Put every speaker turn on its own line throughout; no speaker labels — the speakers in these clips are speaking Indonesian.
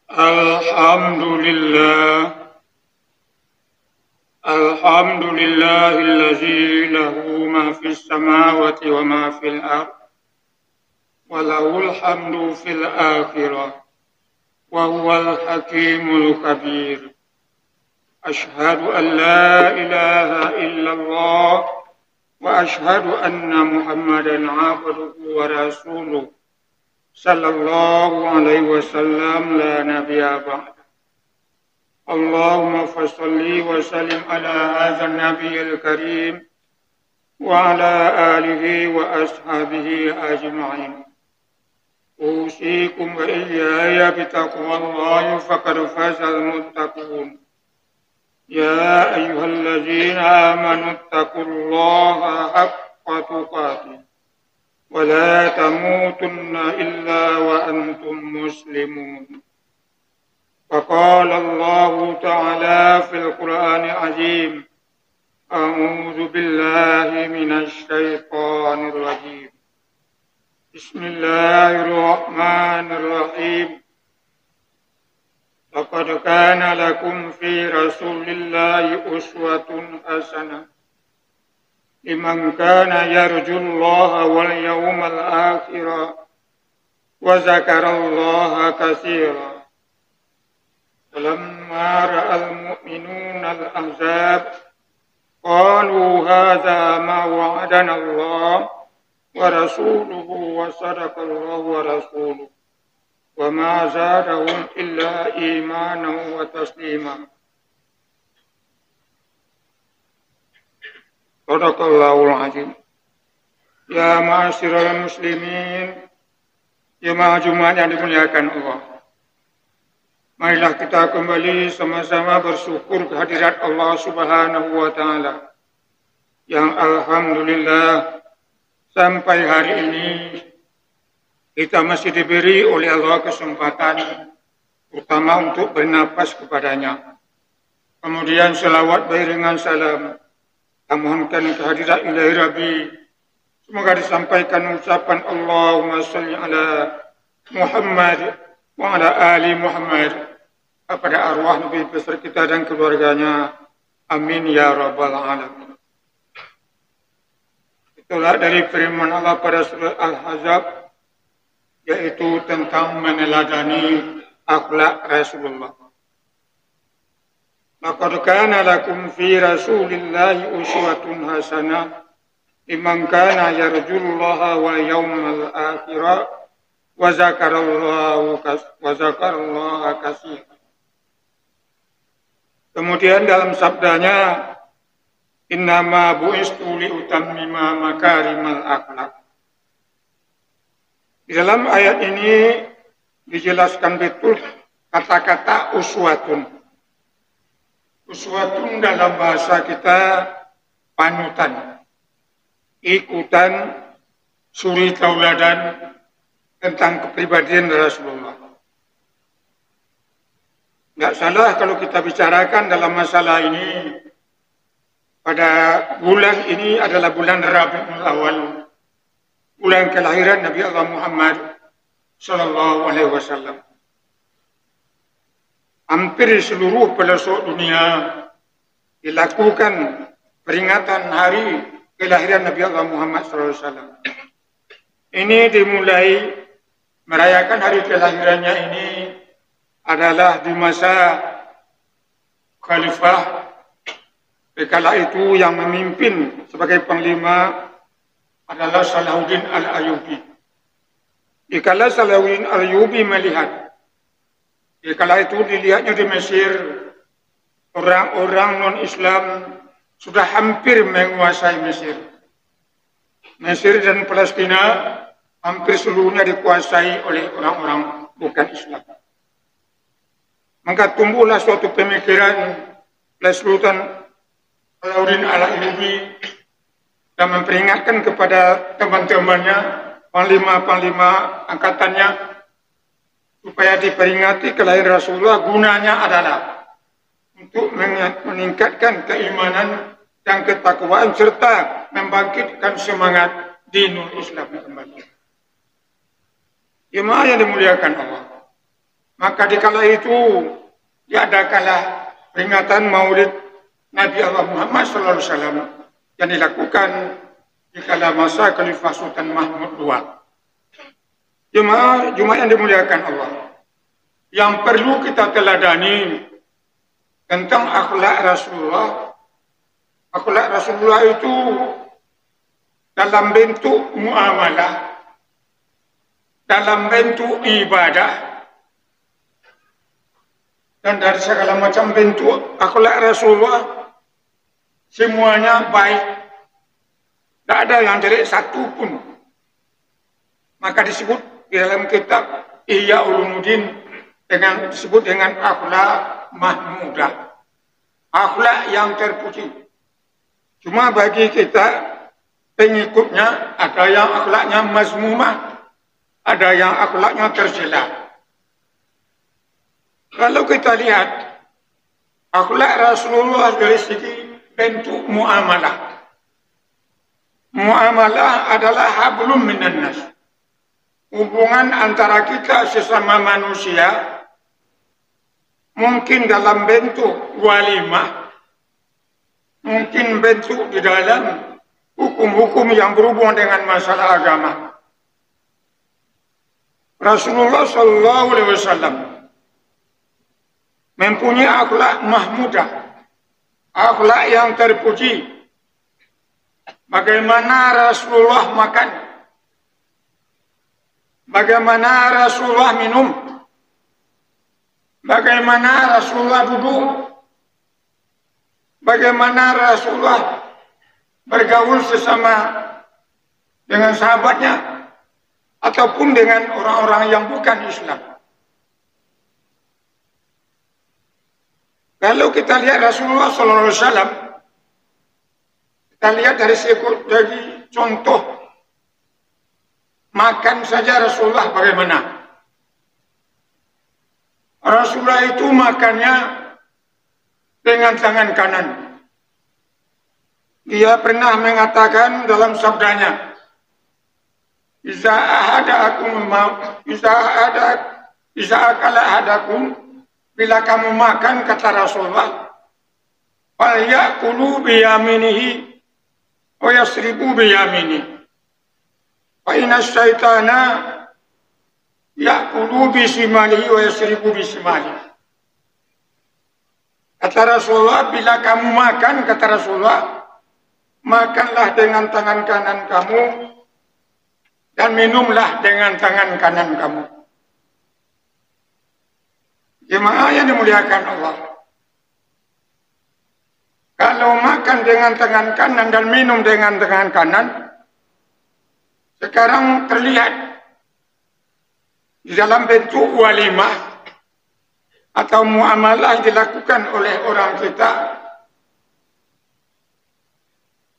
Alhamdulillah, alhamdulillahillazi lahu ma fis samawati wa ma fil ard, wa lahul hamdu fil akhirah, wa huwal hakimul kabir. Ashhadu an la ilaha illallah, wa ashhadu anna Muhammadan abduhu wa rasuluh, sallallahu alaihi wasallam la nabiyya ba'da. اللهم فصل وسلم على هذا النبي الكريم وعلى آله وأصحابه أجمعين. أوصيكم وإياي بتقوى الله فقد فاز المتقون. يا أيها الذين آمنوا اتقوا الله حق تقاته ولا تموتن إلا وأنتم مسلمون. وقال الله تعالى في القرآن العظيم: أعوذ بالله من الشيطان الرجيم. بسم الله الرحمن الرحيم. لقد كان لكم في رسول الله أسوة حسنة لمن كان يرجو الله واليوم الآخر وذكر الله كثيرا. فلما رأى المؤمنون الأحزاب قالوا هذا ما وعدنا الله ورسوله وصدق الله ورسوله وما زادهم إلا إيمانا وتسليما. صدق الله العظيم. Ya ma'asyiral muslimin, jemaah Jumat yang dimuliakan Allah. Marilah kita kembali sama-sama bersyukur kehadirat Allah Subhanahu wa Ta'ala yang alhamdulillah sampai hari ini kita masih diberi oleh Allah kesempatan utama untuk bernapas kepadanya. Kemudian selawat beriringan salam memohonkan kehadirat ilahi Rabbi. Semoga disampaikan ucapan Allahumma salli ala Muhammad wa ala ali Muhammad kepada arwah Nabi besar kita dan keluarganya. Amin ya rabbal alamin. Itulah dari firman Allah pada surah Al-Ahzab, yaitu tentang meneladani akhlak Rasulullah. Laqad kana lakum fi Rasulillahi uswatun hasanah liman kana yarjullaha wal yawmal akhir wa zakarallaha katsiran. Kemudian dalam sabdanya, innama bu'istu liutammima makarimal akhlak. Di dalam ayat ini dijelaskan betul kata-kata uswatun. Uswatun dalam bahasa kita panutan, ikutan, suri tauladan tentang kepribadian Rasulullah. Tidak salah kalau kita bicarakan dalam masalah ini. Pada bulan ini adalah bulan Rabiul Awal, bulan kelahiran Nabi Allah Muhammad Sallallahu Alaihi Wasallam. Hampir seluruh pelosok dunia dilakukan peringatan hari kelahiran Nabi Allah Muhammad Sallallahu Alaihi Wasallam. Ini dimulai merayakan hari kelahirannya ini adalah di masa Khalifah. Kala itu yang memimpin sebagai panglima adalah Salahuddin Al-Ayyubi. Kala Salahuddin Al-Ayyubi melihat, kala itu dilihatnya di Mesir, orang-orang non-Islam sudah hampir menguasai Mesir. Mesir dan Palestina hampir seluruhnya dikuasai oleh orang-orang bukan Islam. Maka tumbuhlah suatu pemikiran oleh Sultan Salahuddin Al-Ayyubi dan memperingatkan kepada teman-temannya, panglima-panglima angkatannya, supaya diperingati kelahiran Rasulullah. Gunanya adalah untuk meningkatkan keimanan dan ketakwaan serta membangkitkan semangat dinul Islam kembali. Jemaah yang dimuliakan Allah, Maka dikala itu diadakanlah peringatan Maulid Nabi Allah Muhammad SAW yang dilakukan dikala masa Khalifah Sultan Mahmud II. Jemaah yang dimuliakan Allah, yang perlu kita teladani tentang akhlak Rasulullah. Akhlak Rasulullah itu dalam bentuk muamalah, dalam bentuk ibadah, dan dari segala macam bentuk akhlak Rasulullah semuanya baik. Tidak ada yang jelek satu pun. Maka disebut di dalam kitab Ihya Ulumuddin disebut dengan akhlak mahmudah, akhlak yang terpuji. Cuma bagi kita pengikutnya ada yang akhlaknya mazmumah, ada yang akhlaknya tercela. Kalau kita lihat akhlak Rasulullah dari segi bentuk muamalah. Muamalah adalah hablum minan nas. Hubungan antara kita sesama manusia mungkin dalam bentuk walimah, mungkin bentuk di dalam hukum-hukum yang berhubungan dengan masalah agama. Rasulullah SAW mempunyai akhlak mahmudah, akhlak yang terpuji. Bagaimana Rasulullah makan, bagaimana Rasulullah minum, bagaimana Rasulullah duduk, bagaimana Rasulullah bergaul sesama dengan sahabatnya ataupun dengan orang-orang yang bukan Islam. Kalau kita lihat Rasulullah SAW, kita lihat dari contoh makan saja Rasulullah bagaimana. Rasulullah itu makannya dengan tangan kanan. Dia pernah mengatakan dalam sabdanya, Iza akala ahadakum, bila kamu makan, kata Rasulullah, fal ya'kulu biyaminihi wa yasribu biyaminihi. Fa inna syaitana ya'kulu bisimalihi wa yasribu bisimalihi. Kata Rasulullah, bila kamu makan, kata Rasulullah, makanlah dengan tangan kanan kamu dan minumlah dengan tangan kanan kamu. Jemaah yang dimuliakan Allah, kalau makan dengan tangan kanan dan minum dengan tangan kanan, sekarang terlihat di dalam bentuk walimah atau muamalah yang dilakukan oleh orang kita.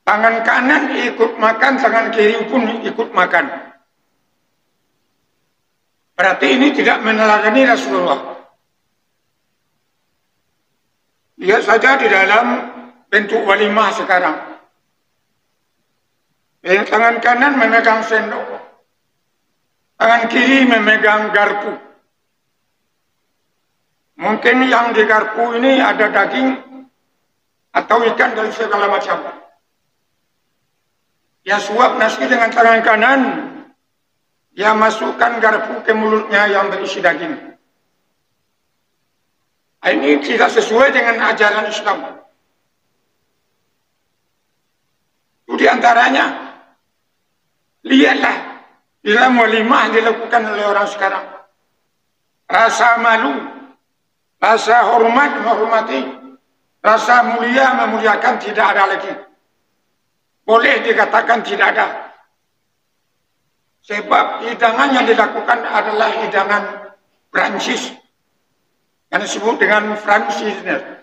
Tangan kanan ikut makan, tangan kiri pun ikut makan. Berarti ini tidak meneladani Rasulullah. Lihat saja di dalam bentuk walimah sekarang. Tangan kanan memegang sendok, tangan kiri memegang garpu. Mungkin yang di garpu ini ada daging atau ikan dan segala macam. Dia suap nasi dengan tangan kanan, dia masukkan garpu ke mulutnya yang berisi daging. Ini tidak sesuai dengan ajaran Islam. Itu diantaranya. Lihatlah di dalam walimah yang dilakukan oleh orang sekarang. Rasa malu, rasa hormat menghormati, rasa mulia memuliakan tidak ada lagi. Boleh dikatakan tidak ada. Sebab hidangan yang dilakukan adalah hidangan Prancis, yang disebut dengan Franchisner.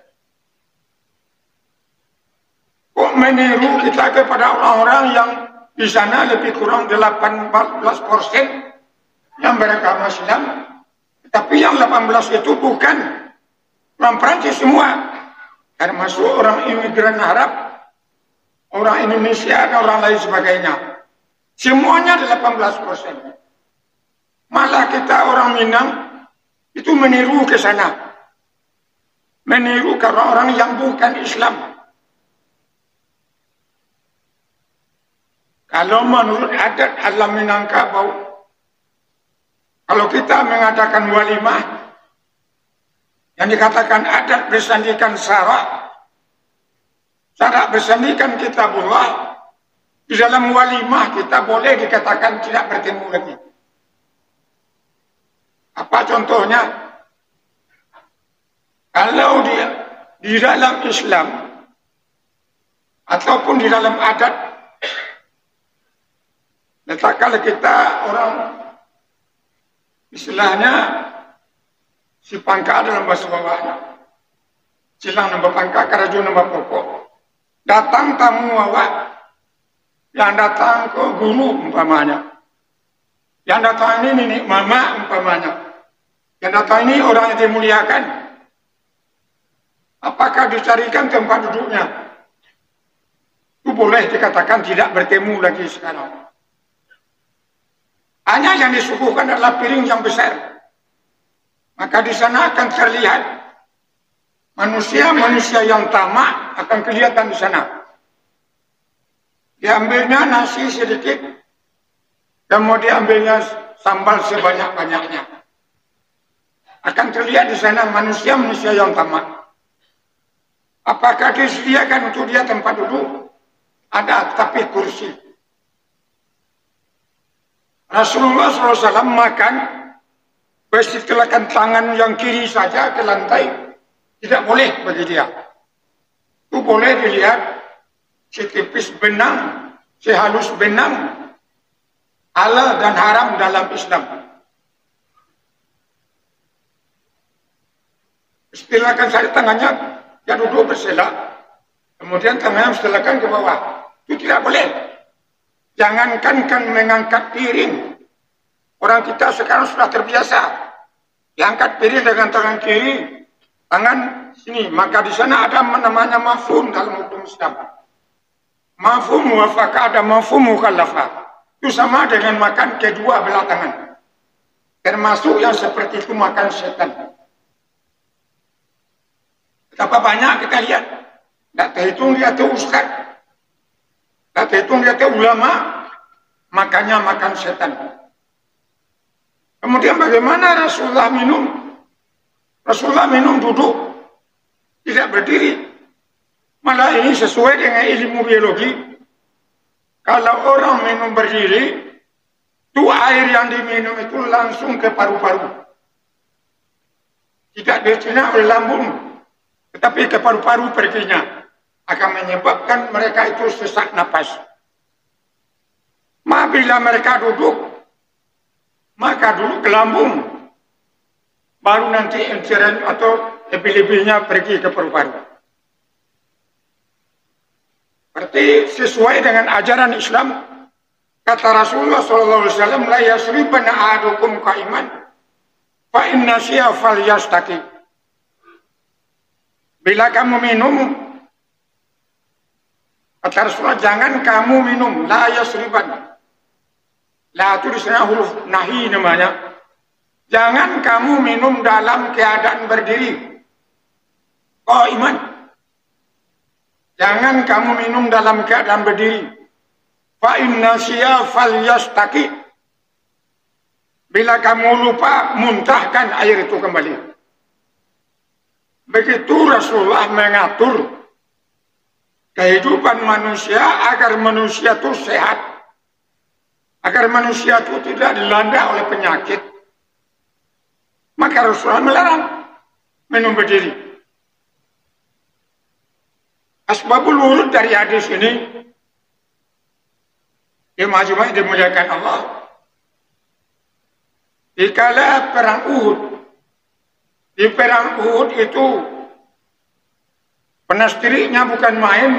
Kok meniru kita kepada orang-orang yang di sana lebih kurang 18% yang beragama Islam, tapi yang 18 itu bukan orang Prancis semua, termasuk orang imigran Arab, orang Indonesia dan orang lain sebagainya. Semuanya 18%. Malah kita orang Minang Itu meniru ke sana. Meniru ke orang-orang yang bukan Islam. Kalau menurut adat alam Minangkabau, kalau kita mengadakan walimah, yang dikatakan adat bersandikan syarak bersandikan kitabullah, di dalam walimah kita boleh dikatakan tidak bertemu lagi. Apa contohnya? Kalau di dalam Islam ataupun di dalam adat, letakkan kita orang istilahnya si pangka dalam bahasa bawahnya, silang nambah pangka, karaju nambah pokok. Datang tamu awak, yang datang ke guru umpamanya, yang datang ini nenek mama umpamanya, yang datang ini orang yang dimuliakan. Apakah dicarikan tempat duduknya? Itu boleh dikatakan tidak bertemu lagi sekarang. Hanya yang disuguhkan adalah piring yang besar. Maka di sana akan terlihat manusia-manusia yang tamak akan kelihatan di sana. Diambilnya nasi sedikit, kemudian diambilnya sambal sebanyak-banyaknya. Akan terlihat di sana manusia-manusia yang tamak. Apakah disediakan untuk dia tempat duduk? Ada, tapi kursi. Rasulullah SAW makan, bersitelakan tangan yang kiri saja ke lantai, tidak boleh bagi dia. Itu boleh dilihat setipis benang, sehalus benang, halal dan haram dalam Islam. Istilahkan saja tangannya, dia duduk bersila, kemudian tangannya istilahkan ke bawah. Itu tidak boleh. Jangankan kan mengangkat piring. Orang kita sekarang sudah terbiasa. Diangkat piring dengan tangan kiri, tangan sini. Maka di sana ada namanya mafhum dalam hukum Islam. Mafhum muwafaqah, ada mafhum mukhalafah. Itu sama dengan makan kedua belah tangan. Termasuk yang seperti itu makan setan. Betapa banyak kita lihat. Tak terhitung dia itu ustaz. Tak terhitung dia itu ulama. Makannya makan setan. Kemudian bagaimana Rasulullah minum? Rasulullah minum duduk. Tidak berdiri. Malah ini sesuai dengan ilmu biologi. Kalau orang minum berdiri, itu air yang diminum itu langsung ke paru-paru. Tidak dicerna oleh lambung, tetapi ke paru-paru perginya. Akan menyebabkan mereka itu sesak napas. Bila mereka duduk, maka duduk ke lambung. Baru nanti enceren atau lebih-lebihnya pergi ke paru-paru. Berarti sesuai dengan ajaran Islam, kata Rasulullah SAW, la yasribanna ahadukum qa'iman fa inna syi'a falyastaqi. Bila kamu minum, kata Rasulullah, jangan kamu minum, la yasriban. La itu disana huruf nahi namanya. Jangan kamu minum dalam keadaan berdiri. Qa'iman. Jangan kamu minum dalam keadaan berdiri. Fa inna syi'a falyastaqi. Bila kamu lupa, muntahkan air itu kembali. Begitu Rasulullah mengatur kehidupan manusia agar manusia itu sehat. Agar manusia itu tidak dilanda oleh penyakit. Maka Rasulullah melarang minum berdiri. Asbabul wurud dari hadis ini, jemaah-jemaah dimuliakan Allah, dikala perang Uhud, di perang Uhud itu penastiriknya bukan main,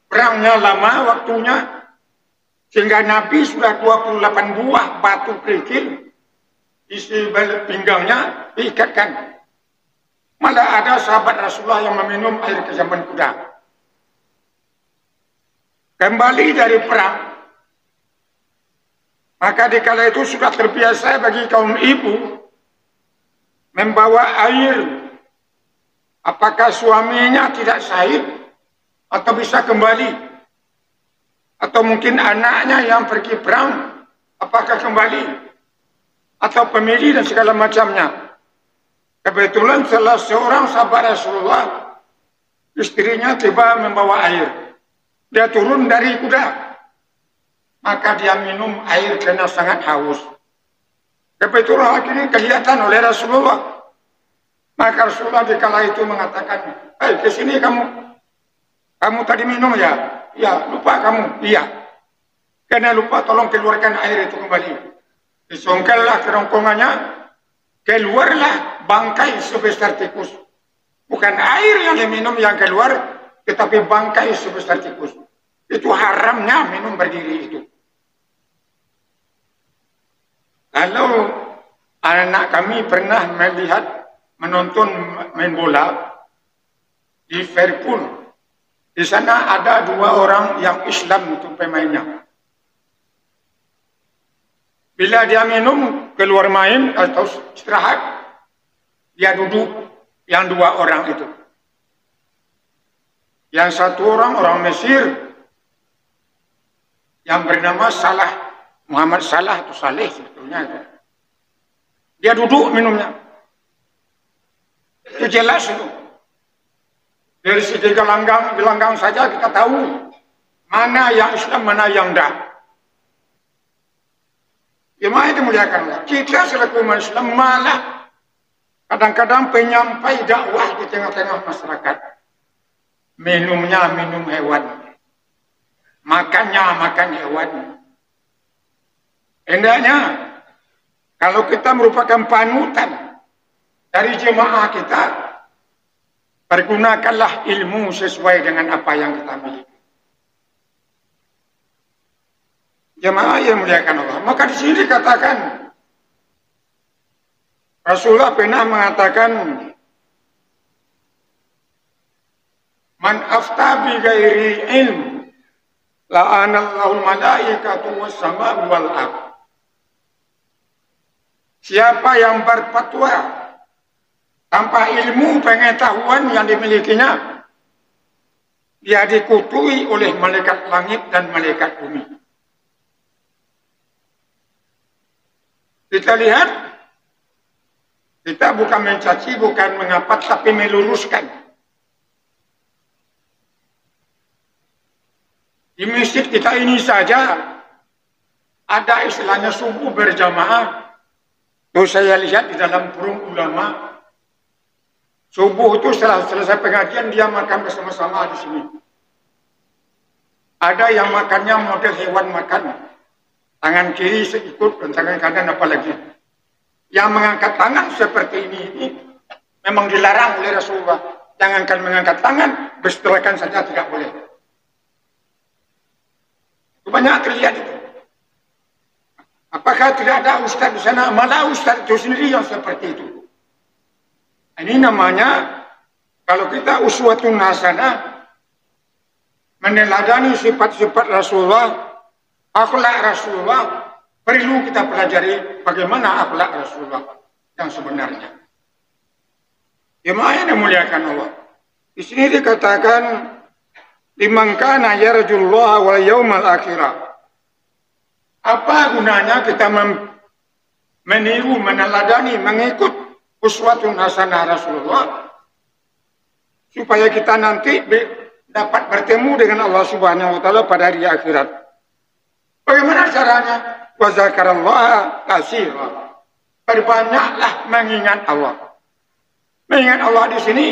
perangnya lama waktunya, sehingga Nabi sudah 28 buah batu kerikil isi balik pinggangnya diikatkan. Malah ada sahabat Rasulullah yang meminum air kejaman kuda. Kembali dari perang, maka dikala itu sudah terbiasa bagi kaum ibu membawa air, apakah suaminya tidak sahid atau bisa kembali? Atau mungkin anaknya yang pergi perang, apakah kembali? Atau pemilih dan segala macamnya. Kebetulan salah seorang sahabat Rasulullah, istrinya tiba membawa air. Dia turun dari kuda, maka dia minum air karena sangat haus. Kebetulan akhirnya kelihatan oleh Rasulullah. Maka Rasulullah di kala itu mengatakan, "Hei, ke sini kamu. Kamu tadi minum ya? Ya, lupa kamu." "Iya." "Karena lupa, tolong keluarkan air itu kembali." Disongkellah kerongkongannya, keluarlah bangkai sebesar tikus. Bukan air yang diminum yang keluar, tetapi bangkai sebesar tikus. Itu haramnya minum berdiri itu. Lalu anak kami pernah menonton main bola di Liverpool. Di sana ada 2 orang yang Islam itu pemainnya. Bila dia minum keluar main atau istirahat, dia duduk yang 2 orang itu. Yang satu orang Mesir yang bernama Salah, Muhammad Salah atau Saleh sebetulnya. Dia duduk minumnya. Itu jelas itu. Dari segi gelanggang saja kita tahu mana yang Islam, mana yang tidak. Jemaah dimuliakan Allah. Kita selaku umat Islam malah kadang-kadang penyampai dakwah di tengah-tengah masyarakat. Minumnya minum hewan, makannya makan hewan. Hendaknya kalau kita merupakan panutan dari jemaah kita, pergunakanlah ilmu sesuai dengan apa yang kita miliki. Jemaah yang muliakan Allah. Maka di sini dikatakan, Rasulullah pernah mengatakan, "Man afta bi ghairi ilm, la'anallahu malaikatu was sama wal ard." Siapa yang berfatwa tanpa ilmu pengetahuan yang dimilikinya, dia dikutuai oleh malaikat langit dan malaikat bumi. Kita lihat, kita bukan mencaci, bukan mengapat, tapi meluruskan. Di masjid kita ini saja ada istilahnya subuh berjamaah. Tuh saya lihat di dalam forum ulama, subuh itu setelah selesai pengajian dia makan bersama-sama di sini. Ada yang makannya model hewan makan. Tangan kiri seikut dan tangan kanan apalagi. Yang mengangkat tangan seperti ini memang dilarang oleh Rasulullah. Jangankan mengangkat tangan, bersetelahkan saja tidak boleh. Itu banyak terlihat itu. Apakah tidak ada ustaz di sana? Malah ustaz itu sendiri yang seperti itu. Ini namanya, kalau kita uswatun hasanah, meneladani sifat-sifat Rasulullah, akhlak Rasulullah, perlu kita pelajari bagaimana akhlak Rasulullah yang sebenarnya. Jemaah yang dimuliakan Allah. Di sini dikatakan, "Liman kana yarjullaha wal yaumal akhirah." Apa gunanya kita meniru, meneladani, mengikut uswatun hasanah Rasulullah supaya kita nanti dapat bertemu dengan Allah Subhanahu wa taala pada hari akhirat. Bagaimana caranya? Wa zakarallaha katsira. Perbanyaklah mengingat Allah. Mengingat Allah di sini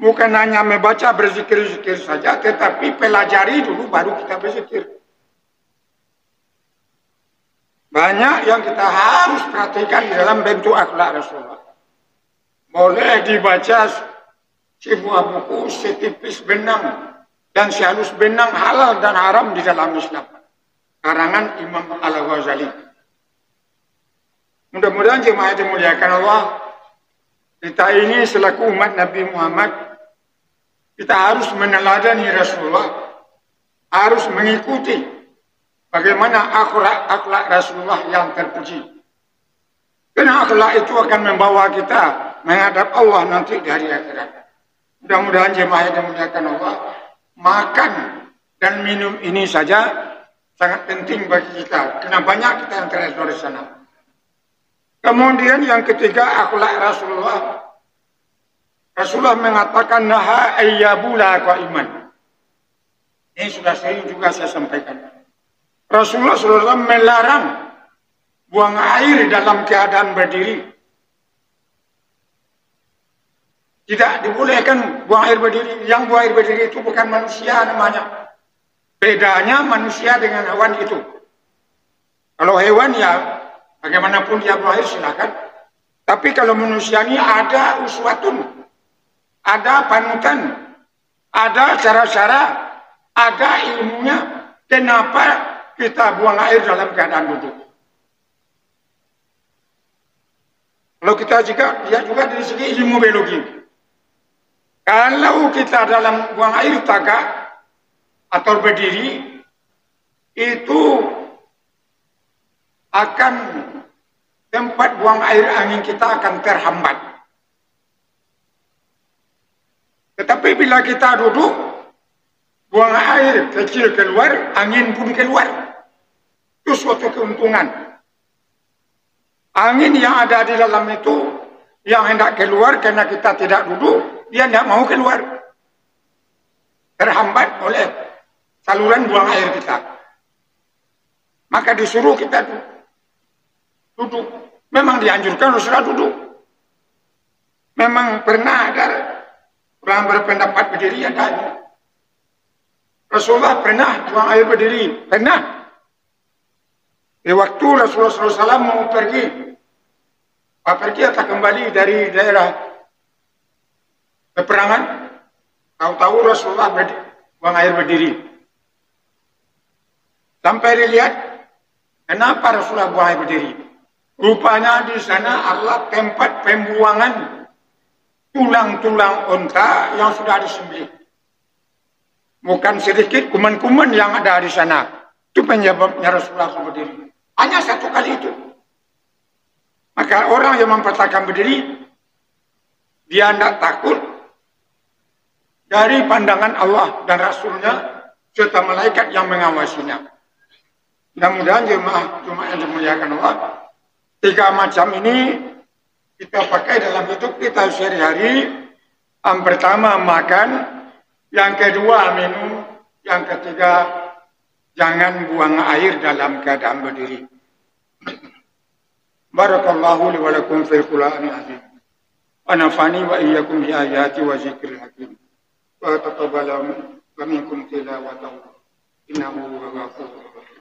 bukan hanya membaca berzikir-zikir saja, tetapi pelajari dulu baru kita berzikir. Banyak yang kita harus perhatikan di dalam bentuk akhlak Rasulullah. Boleh dibaca sebuah buku setipis benang dan sehalus benang halal dan haram di dalam Islam. Karangan Imam Al-Ghazali. Mudah-mudahan jemaah dimuliakan Allah, kita ini selaku umat Nabi Muhammad, kita harus meneladani Rasulullah, harus mengikuti bagaimana akhlak Rasulullah yang terpuji. Karena akhlak itu akan membawa kita menghadap Allah nanti di hari akhirat. Mudah-mudahan jemaah yang dimuliakan Allah, makan dan minum ini saja sangat penting bagi kita. Karena banyak kita yang terlepas di sana. Kemudian yang ketiga, akhlak Rasulullah. Rasulullah mengatakan naha ayyabula qaiman. Ini sudah sering juga saya sampaikan. Rasulullah SAW melarang buang air dalam keadaan berdiri. Tidak dibolehkan buang air berdiri. Yang buang air berdiri itu bukan manusia namanya. Bedanya manusia dengan hewan itu. Kalau hewan ya bagaimanapun dia buang air silakan. Tapi kalau manusia ini ada uswatun, ada panutan, ada cara-cara, ada ilmunya. Kenapa kita buang air dalam keadaan duduk? Kalau kita lihat juga dari segi ilmu biologi. Kalau kita dalam buang air tagak atau berdiri, itu akan tempat buang air angin kita akan terhambat. Tetapi bila kita duduk, buang air kecil keluar, angin pun keluar. Itu suatu keuntungan. Angin yang ada di dalam itu, yang hendak keluar karena kita tidak duduk, dia tidak mau keluar. Terhambat oleh saluran buang air kita. Maka disuruh kita duduk. Memang dianjurkan Rasulullah duduk. Memang pernah ada orang berpendapat berdiri, ada. Rasulullah pernah buang air berdiri. Pernah. Di waktu Rasulullah SAW mau pergi atau kembali dari daerah peperangan, tahu-tahu Rasulullah buang air berdiri. Sampai dilihat, kenapa Rasulullah buang air berdiri? Rupanya di sana adalah tempat pembuangan tulang-tulang unta yang sudah disembelih. Bukan sedikit kuman-kuman yang ada di sana. Itu penyebabnya Rasulullah berdiri. Hanya satu kali itu. Maka orang yang mempraktikkan berdiri, dia tidak takut dari pandangan Allah dan Rasulnya serta malaikat yang mengawasinya. Mudah-mudahan jemaah yang dimuliakan Allah, tiga macam ini kita pakai dalam hidup kita sehari-hari. Yang pertama makan, yang kedua minum, yang ketiga jangan buang air dalam keadaan berdiri. Barakallahu li wa lakum fil Qur'anil azim. Wa nafani wa iyyakum bi ayati wa zikril hakim. Wa taqabbala minkum tilawatahu. Innahu huwal ghafurur rahim.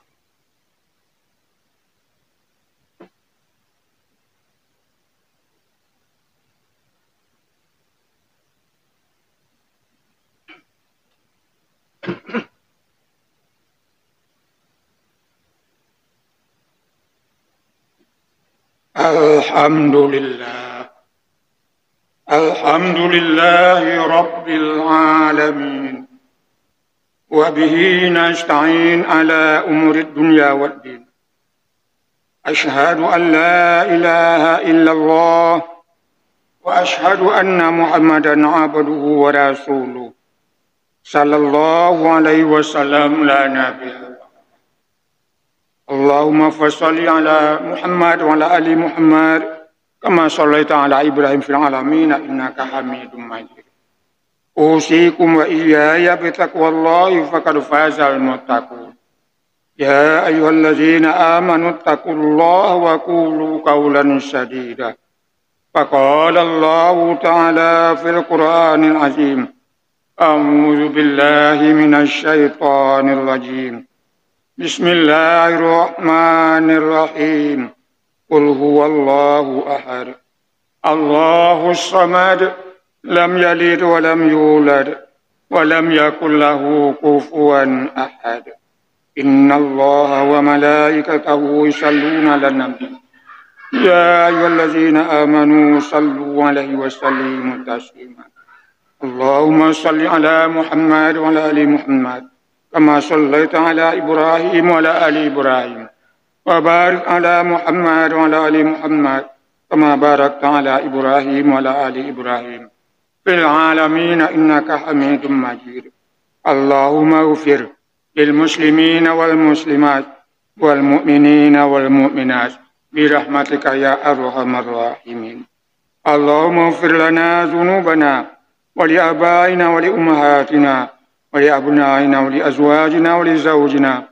Alhamdulillah. Alhamdulillahi Rabbil Alamin. Wa bihi nasta'in ala umurid dunya wad din. Ashhadu an la ilaha illallah wa ashhadu anna Muhammadan abduhu wa rasuluh. Sallallahu alaihi wasallam la nabiyya. Allahumma fassalli ala Muhammad wa ala ali Muhammad kama shallaita ala Ibrahim fil alamin innaka Hamidum Majid. Usikum wa iyaya bi taqwallahi faqad fazal muttaqun. Ya ayyuhallazina amanu taqullaha wa qulu qawlan sadida. Faqala Allah ta'ala fil Qur'anil azim. A'udzu billahi minasy syaithanir rajim. Bismillahirrahmanirrahim. Qul huwallahu ahad. Allahus samad. Lam yalid wa lam yulad. Wa lam yakul lahu kufuwan ahad. Innallaha wa malaikatahu yusalluna 'alan nabi. Ya ayyuhallazina amanu sallu 'alaihi wa sallimu taslima. Allahumma salli 'ala Muhammad wa 'ala ali Muhammad. Kama sallaita ala Ibrahim wa ala ali Ibrahim. Wa barik ala Muhammad wa ala ali Muhammad. كما باركت على إبراهيم وعلى آل إبراهيم في العالمين إنك حميد مجيد. اللهم اغفر للمسلمين والمسلمات والمؤمنين والمؤمنات برحمتك يا أرحم الراحمين. اللهم اغفر لنا ذنوبنا ولآبائنا ولأمهاتنا ولأبنائنا ولأزواجنا ولزوجنا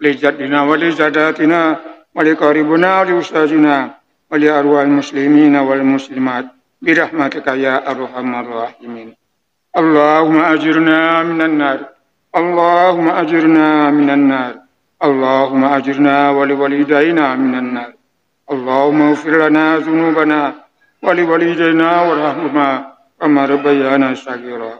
ولجدنا ولجداتنا ولقريبنا ولأستاذنا ولأرواح المسلمين والمسلمات برحمتك يا أرحم الراحمين. اللهم أجرنا من النار. اللهم أجرنا من النار. اللهم أجرنا ولوالدينا من النار. اللهم اغفر لنا ذنوبنا ولوالدينا وارحمهما كما ربيانا صغيرا.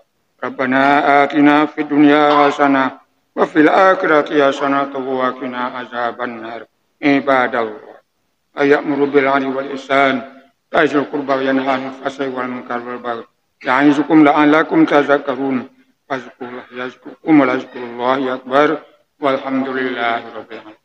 ربنا آتنا في الدنيا حسنة وفي الآخرة حسنة وقنا عذاب النار. عباد الله، يأمر بالعدل والإحسان ويأتي القربى وينهى عن الفحشاء والمنكر والبغي يعظكم لعلكم تذكرون. فاذكروا الله يذكركم ولذكر الله أكبر والحمد لله رب العالمين.